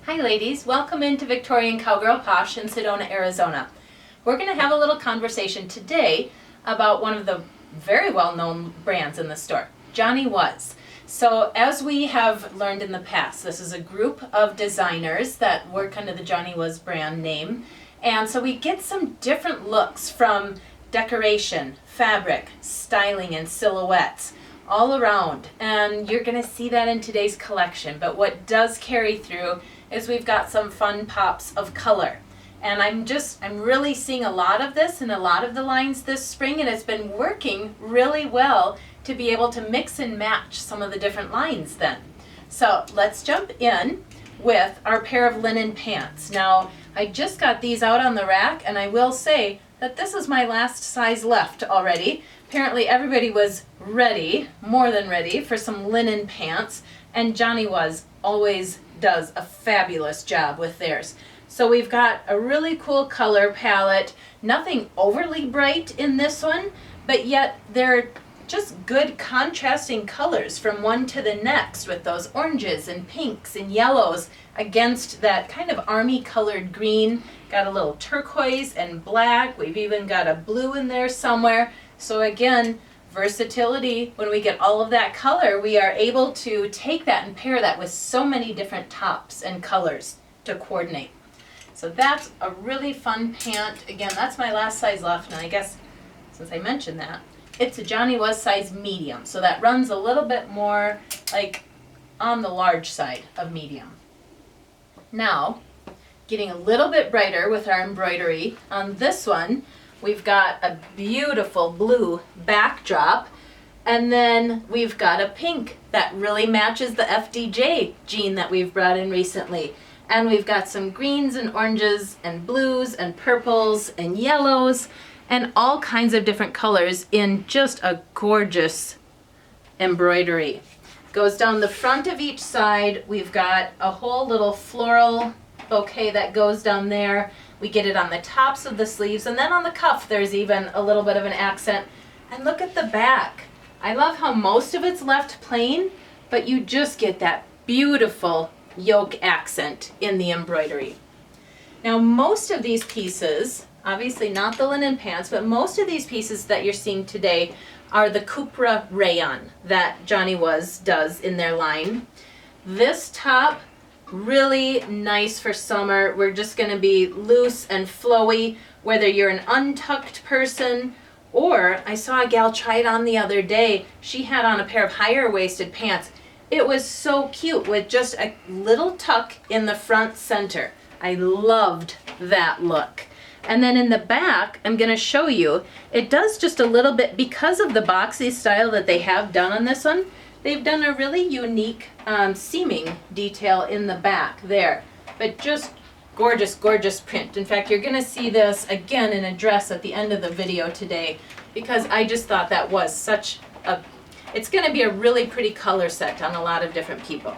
Hi ladies, welcome into Victorian Cowgirl Posh in Sedona, Arizona. We're going to have a little conversation today about one of the very well-known brands in the store, Johnny Was. So as we have learned in the past, this is a group of designers that work under the Johnny Was brand name. And so we get some different looks from decoration, fabric, styling, and silhouettes all around. And you're going to see that in today's collection. But what does carry through is we've got some fun pops of color. And I'm really seeing a lot of this in a lot of the lines this spring, and it's been working really well to be able to mix and match some of the different lines then. So let's jump in with our pair of linen pants. Now, I just got these out on the rack, and I will say that this is my last size left already. Apparently everybody was ready, more than ready, for some linen pants, and Johnny Was always does a fabulous job with theirs. So we've got a really cool color palette, nothing overly bright in this one, but yet they're just good contrasting colors from one to the next with those oranges and pinks and yellows against that kind of army colored green. Got a little turquoise and black. We've even got a blue in there somewhere. So again, versatility. When we get all of that color, we are able to take that and pair that with so many different tops and colors to coordinate. So that's a really fun pant. Again, that's my last size left, and I guess since I mentioned that, it's a Johnny Was size medium. So that runs a little bit more like on the large side of medium. Now, getting a little bit brighter with our embroidery on this one, we've got a beautiful blue backdrop, and then we've got a pink that really matches the FDJ jean that we've brought in recently. And we've got some greens and oranges and blues and purples and yellows and all kinds of different colors in just a gorgeous embroidery. Goes down the front of each side. We've got a whole little floral bouquet that goes down there. We get it on the tops of the sleeves, and then on the cuff there's even a little bit of an accent. And look at the back. I love how most of it's left plain, but you just get that beautiful yoke accent in the embroidery. Now most of these pieces, obviously not the linen pants, but most of these pieces that you're seeing today are the Cupra rayon that Johnny Was does in their line. This top, really nice for summer. We're just going to be loose and flowy, whether you're an untucked person, or I saw a gal try it on the other day. She had on a pair of higher waisted pants. It was so cute with just a little tuck in the front center. I loved that look. And then in the back, I'm going to show you, it does just a little bit, because of the boxy style that they have done on this one, they've done a really unique seaming detail in the back there. But just gorgeous, gorgeous print. In fact, you're going to see this again in a dress at the end of the video today, because I just thought that was such a, it's going to be a really pretty color set on a lot of different people.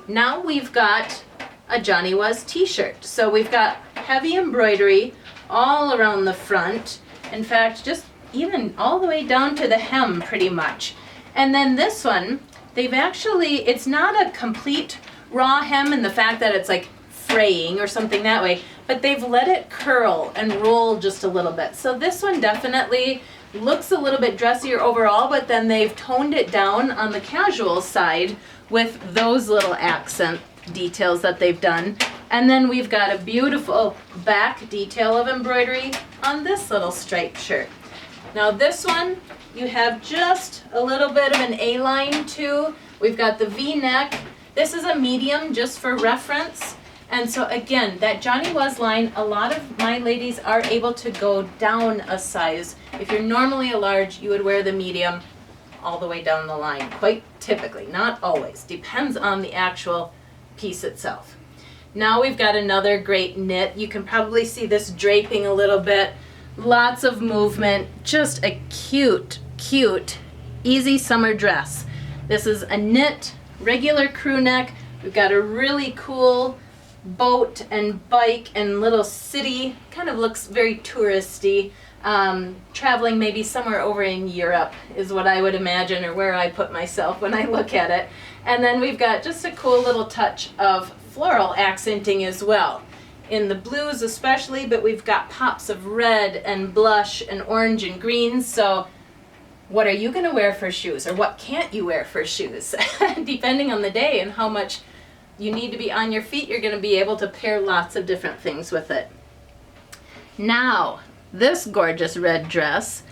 Now we've got a Johnny Was t-shirt. So we've got heavy embroidery all around the front. In fact, just even all the way down to the hem pretty much. And then this one, they've actually, it's not a complete raw hem in the fact that it's like fraying or something that way, but they've let it curl and roll just a little bit. So this one definitely looks a little bit dressier overall, but then they've toned it down on the casual side with those little accent details that they've done. And then we've got a beautiful back detail of embroidery on this little striped shirt. Now this one, you have just a little bit of an A-line too. We've got the V-neck. This is a medium just for reference. And so again, that Johnny Was line, a lot of my ladies are able to go down a size. If you're normally a large, you would wear the medium all the way down the line, quite typically, not always. Depends on the actual piece itself. Now we've got another great knit. You can probably see this draping a little bit. Lots of movement, just a cute, cute, easy summer dress. This is a knit, regular crew neck. We've got a really cool boat and bike and little city, kind of looks very touristy. Traveling maybe somewhere over in Europe is what I would imagine, or where I put myself when I look at it. And then we've got just a cool little touch of floral accenting as well. In the blues especially, but we've got pops of red and blush and orange and green. So what are you going to wear for shoes, or what can't you wear for shoes? Depending on the day and how much you need to be on your feet, you're going to be able to pair lots of different things with it. Now, this gorgeous red dress,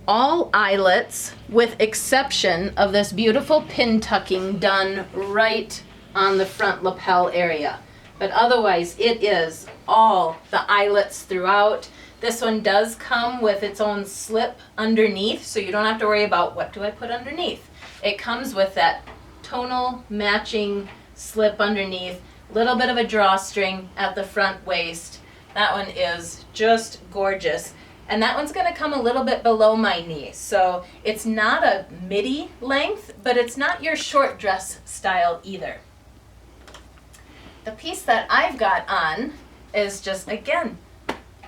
all eyelets with exception of this beautiful pin tucking done right on the front lapel area. But otherwise, it is all the eyelets throughout. This one does come with its own slip underneath, so you don't have to worry about what do I put underneath. It comes with that tonal matching slip underneath, little bit of a drawstring at the front waist. That one is just gorgeous. And that one's going to come a little bit below my knee. So it's not a midi length, but it's not your short dress style either. The piece that I've got on is just, again,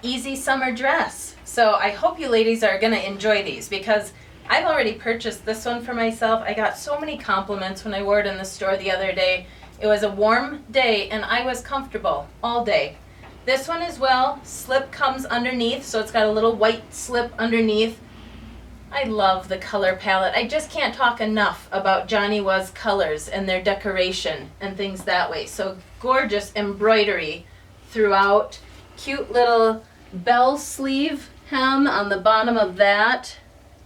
easy summer dress. So I hope you ladies are going to enjoy these, because I've already purchased this one for myself. I got so many compliments when I wore it in the store the other day. It was a warm day and I was comfortable all day. This one as well, slip comes underneath, so it's got a little white slip underneath. I love the color palette. I just can't talk enough about Johnny Was colors and their decoration and things that way. So gorgeous embroidery throughout. Cute little bell sleeve hem on the bottom of that.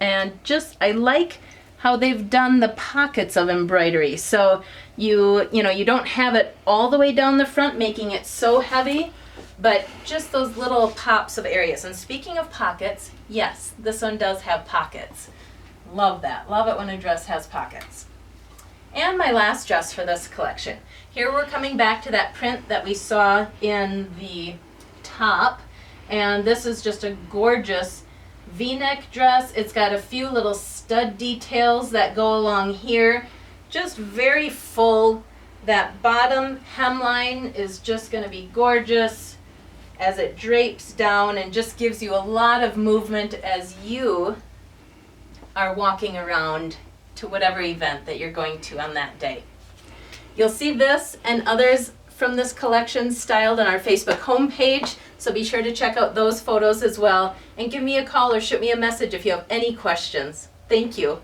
And just, I like how they've done the pockets of embroidery. So you don't have it all the way down the front, making it so heavy, but just those little pops of areas. And speaking of pockets, yes, this one does have pockets. Love that. Love it when a dress has pockets. And my last dress for this collection. Here we're coming back to that print that we saw in the top. And this is just a gorgeous V-neck dress. It's got a few little stud details that go along here. Just very full. That bottom hemline is just going to be gorgeous as it drapes down and just gives you a lot of movement as you are walking around to whatever event that you're going to on that day. You'll see this and others from this collection styled on our Facebook homepage, so be sure to check out those photos as well, and give me a call or shoot me a message if you have any questions. Thank you.